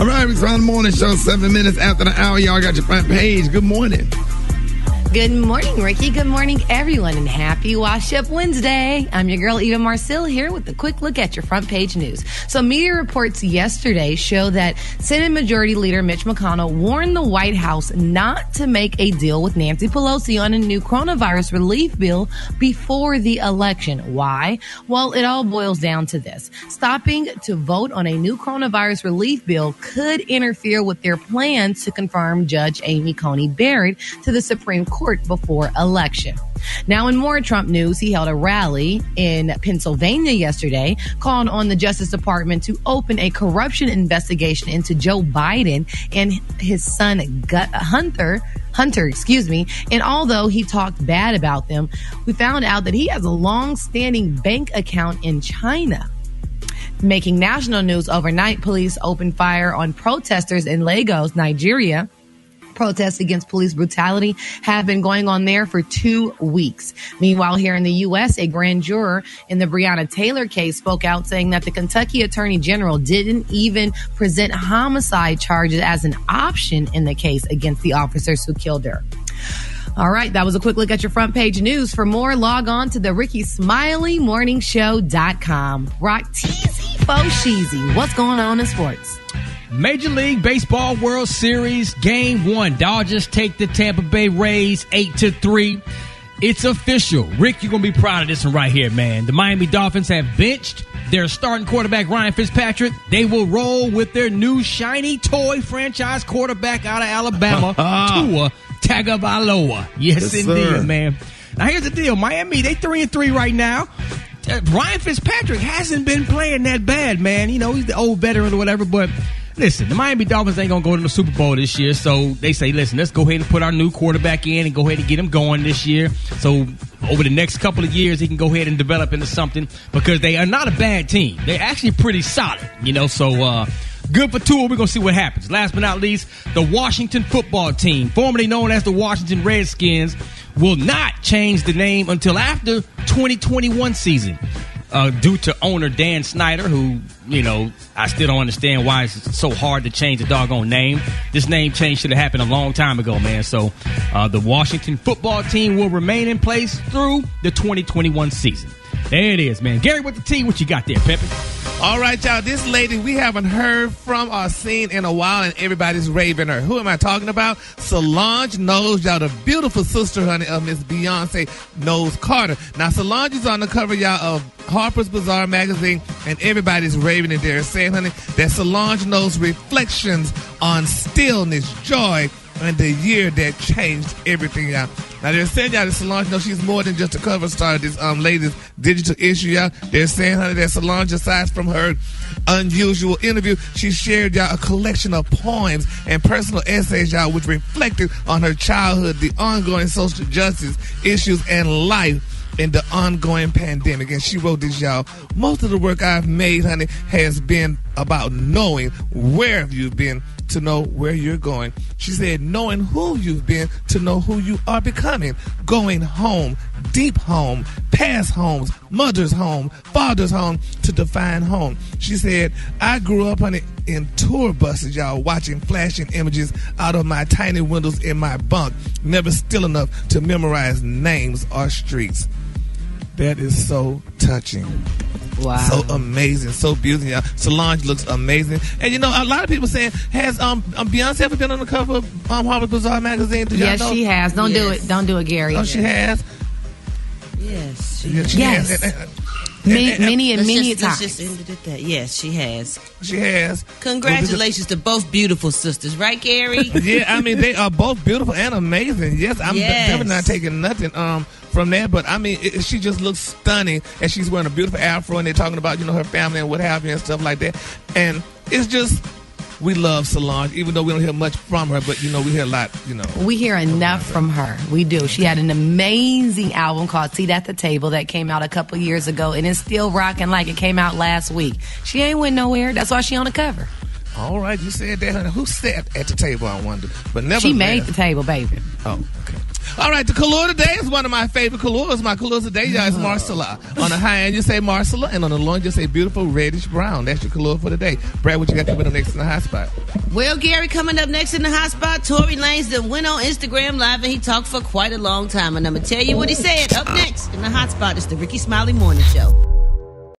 All right, it's on the morning show, 7 minutes after the hour. Y'all got your front page. Good morning. Good morning, Ricky. Good morning, everyone, and happy Wash Up Wednesday. I'm your girl, Eva Marcille, here with a quick look at your front page news. So media reports yesterday show that Senate Majority Leader Mitch McConnell warned the White House not to make a deal with Nancy Pelosi on a new coronavirus relief bill before the election. Why? Well, it all boils down to this. Stopping to vote on a new coronavirus relief bill could interfere with their plans to confirm Judge Amy Coney Barrett to the Supreme Court before election. Now, in more Trump news, he held a rally in Pennsylvania yesterday, calling on the Justice Department to open a corruption investigation into Joe Biden and his son Hunter. And although he talked bad about them, we found out that he has a long-standing bank account in China. Making national news overnight, police opened fire on protesters in Lagos, Nigeria. Protests against police brutality have been going on there for 2 weeks. Meanwhile, here in the U.S., a grand juror in the Breonna Taylor case spoke out saying that the Kentucky Attorney General didn't even present homicide charges as an option in the case against the officers who killed her. All right, that was a quick look at your front page news. For more, log on to the RickySmileyMorningShow.com. Rock teasy, faux cheesy. What's going on in sports? Major League Baseball World Series Game 1. Dodgers take the Tampa Bay Rays 8-3. It's official. Rick, you're going to be proud of this one right here, man. The Miami Dolphins have benched their starting quarterback, Ryan Fitzpatrick. They will roll with their new shiny toy franchise quarterback out of Alabama, Tua Tagovailoa. Yes, indeed, sir. Man. Now, here's the deal. Miami, they 3-3 right now. Ryan Fitzpatrick hasn't been playing that bad, man. You know, he's the old veteran or whatever, but listen, the Miami Dolphins ain't going to go to the Super Bowl this year, so they say, listen, let's go ahead and put our new quarterback in and go ahead and get him going this year. So over the next couple of years, he can go ahead and develop into something because they are not a bad team. They're actually pretty solid, you know, so good for Tua. We're going to see what happens. Last but not least, the Washington football team, formerly known as the Washington Redskins, will not change the name until after 2021 season. Due to owner Dan Snyder, who, you know, I still don't understand why it's so hard to change the doggone name. This name change should have happened a long time ago, man. So the Washington football team will remain in place through the 2021 season. There it is, man. Gary with the T, what you got there, Pepe? All right, y'all. This lady we haven't heard from or seen in a while, and everybody's raving her. Who am I talking about? Solange Knowles, y'all, the beautiful sister, honey, of Miss Beyonce Knowles Carter. Now, Solange is on the cover, y'all, of Harper's Bazaar magazine, and everybody's raving it there, saying, honey, that Solange Knowles reflections on stillness, joy, and the year that changed everything, y'all. Now, they're saying, y'all, that Solange knows she's more than just a cover star of this latest digital issue, y'all. They're saying, honey, that Solange, aside from her unusual interview, she shared, y'all, a collection of poems and personal essays, y'all, which reflected on her childhood, the ongoing social justice issues, and life in the ongoing pandemic. And she wrote this, y'all. Most of the work I've made, honey, has been about knowing where you've been to know where you're going. She said, knowing who you've been to know who you are becoming. Going home, deep home, past homes, mother's home, father's home, to define home. She said, I grew up, honey, in tour buses, y'all, watching flashing images out of my tiny windows in my bunk, never still enough to memorize names or streets. That is so touching. Wow. So amazing, so beautiful. Yeah. Solange looks amazing. And you know, a lot of people saying, has Beyonce ever been on the cover of Harper's Bazaar magazine? Yes, she has. Don't do it. Don't do it, Gary. Oh, she has? Yes. Yes. Many times. Let's just end it at that. Yes, she has. She has. Congratulations to both beautiful sisters, right, Gary? Yeah, I mean, they are both beautiful and amazing. Yes, I'm definitely not taking nothing from that, but I mean, she just looks stunning, and she's wearing a beautiful afro, and they're talking about, you know, her family and what have you and stuff like that. And it's just, we love Solange, even though we don't hear much from her, but, you know, we hear a lot, you know. We hear enough from her. We do. She had an amazing album called Seat at the Table that came out a couple years ago, and it's still rocking like it came out last week. She ain't went nowhere. That's why she on the cover. All right, you said that, honey. Who sat at the table, I wonder? But never. She made the table, baby. Oh, okay. All right, the color today is one of my favorite colors. My color today, y'all, is Marcille. On the high end, you say Marcille, and on the low end, you say beautiful reddish brown. That's your color for today. Brad, what you got coming up next in the hot spot? Well, Gary, coming up next in the hot spot, Tory Lanez that went on Instagram Live and he talked for quite a long time. And I'm going to tell you what he said. Up next in the hot spot is the Ricky Smiley Morning Show.